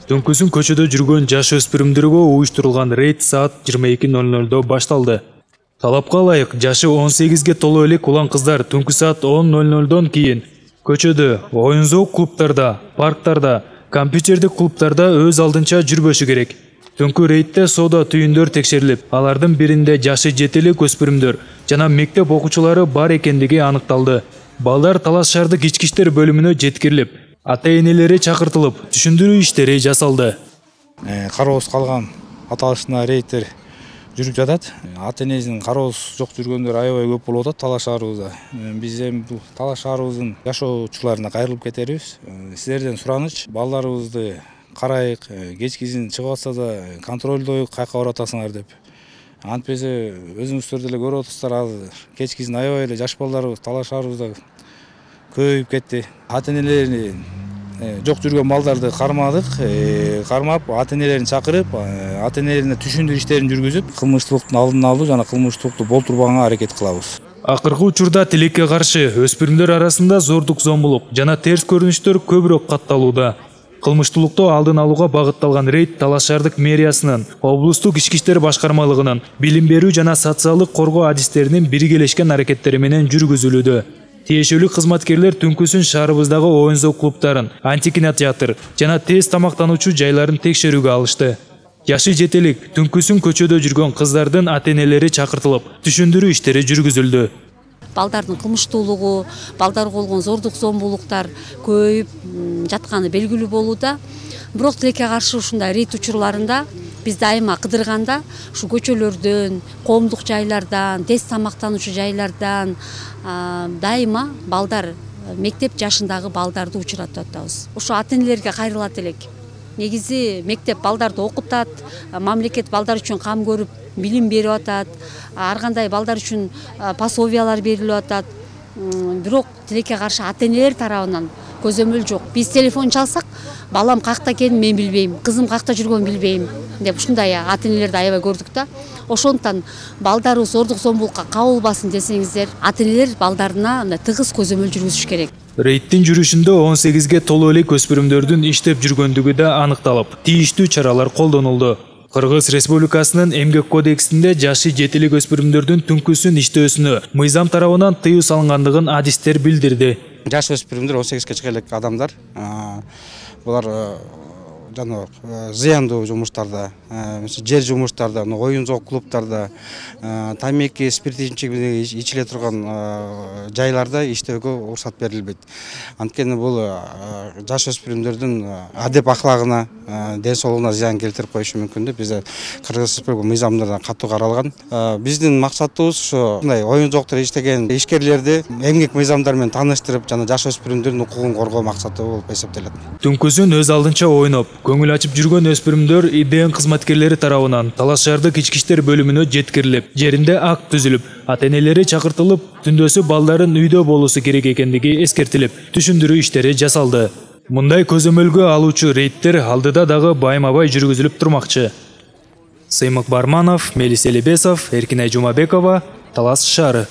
Түнкүсүн көчөдө жүргөн жаш өспүрүмдөргө уюштурулган рейд саат 22:00 башталды. Талапка ылайык жашы 18ге толо элек улан кыздар түнкү саат 10:00 кийин көчөдө, оюн-зоок клубтарда, парктарда, компьютердик клубтарда өз алдынча жүрбөшү керек. Түнкү рейдте соода түйүндөр текшерилип, алардын биринде жашы 7 элек өспүрүмдөр жана мектеп окуучулары бар экендиги аныкталды. Балдар талаш шаардык ички иштер бөлүмүнө жеткирилип, ата-энелери чакыртылып, түшүндүрүү иштери жасалды. Кароосуз калган аталышына рейдтер жүрүп жатат. Ата-энесинин кароосуз жок жүргөндөр аябай көп болуп атат талаш шаарыбызда. Биз эми бул талаш шаарыбыздын жашоочуларына кайрылып кетербиз. Силерден сураныч, балдарыбызды карайык, кечкисин чыгып атса да контролдойук, каяка барып атасыңар деп. Антпесе өзүңүздөр деле көрүп атасыздар, азыр кечкисин аябай эле жаш балдарыбыз талаш шаарыбызда көбөйүп кетти. Ата-энелерин жок жүргөн балдарды кармап, ата-энелерин чакырып, ата-энелерине түшүндүрүү иштерин жүргүзүп, кылмыштуулуктун алдын алуу жана кылмыштуулукту болтурбаганга аракет кылабыз. Акыркы учурда тилекке каршы өспүрүмдөр арасында зордук-зомбулук жана терс көрүнүштөр көбүрөөк катталууда. Кылмыштуулукту алдын алууга багытталган рейд Талаш шаардык мэриясынын, облустук ички иштер башкармалыгынын, билим берүү жана социалдык коргоо адистеринин биргелешкен аракеттери менен жүргүзүлүүдө. Тиешелүү кызматкерлер түнкүсүн шаарыбыздагы оюн-зоок клубтарын, антикинотеатр жана тез тамактануучу жайларын текшерүүгө алышты. Жашы 7 элек түнкүсүн көчөдө жүргөн кыздардын ата-энелери чакыртылып, түшүндүрүү иштери жүргүзүлдү. Балдардын кылмыштуулугу, балдарга болгон зордук-зомбулуктар көбөйүп жатканы белгилүү болууда. Бирок тилекке каршы ушундай рейд учурларында биз дайыма кыдырганда ушу көчөлөрдөн, коомдук жайлардан, тез тамактануучу жайлардан дайыма балдар, мектеп жашындагы балдарды учуратып атабыз. Ушу ата-энелерге кайрылат элек. Негизи мектеп балдарды окутат, мамлекет балдар үчүн кам көрүп, билим берип атат, ар кандай балдар үчүн пособиялар берилип атат. Бирок тилекке каршы ата-энелер тарабынан көзөмөл жок. Биз телефон чалсак, балам какта экенин мен билбейм, кызым какта жүргөнүн билбейм деп ушундай ата-энелерди аябай көрдүк да. Ошондуктан балдарыбыз зордук-зомбулукка кабылбасын десеңиздер, ата-энелер балдарына тыгыз көзөмөл жүргүзүш керек. Рейдтин жүрүшүндө 18ге толо элек өспүрүмдөрдүн иштеп жүргөндүгү да аныкталып, тийиштүү чаралар колдонулду. Кыргыз Республикасынын Эмгек кодексинде жашы 7 элек өспүрүмдөрдүн түнкүсүн иштөөсүнө мыйзам тарабынан тыюу салынгандыгын адистер билдирди. Жаш өспүрүмдөр 18ге чыга элек адамдар. Булар жана зыяндуу жумуштарда, жер жумуштарда, оюн-зоок клубтарда, тамеки, спирт ичимдиги ичиле турган жайларда иштөөгө уруксат берилбейт. Анткени бул жаш өспүрүмдөрдүн адеп аклагына, ден соолугуна зыян келтирип коюшу мүмкүн деп бизде Кыргыз Республика мыйзамында катуу каралган. Биздин максатыбыз ушу мындай оюн-зооктордо иштеген ишкерлерди эмгек мыйзамдары менен тааныштырып, жана жаш өспүрүмдөрдүн укугун коргоо максаты болуп эсептелет. Түнкүсүн өз алдынча ойноп, көңүл ачып жүргөн өспүрүмдөр ИДН кызматкерлери тарабынан Талаш шаардык ички иштер бөлүмүнө жеткирилип, жеринде акт түзүлүп, ата-энелери чакыртылып, түндөсү балдарын үйдө болуусу керек экендиги эскертилип, түшүндүрүү иштери жасалды. Мындай көзөмөлгө алуучу рейдтер алдыда дагы байма-бай жүргүзүлүп турмакчы. Сыймык Барманов, Мелис Элебесов, Эркинай Жумабекова, Талаш шаары.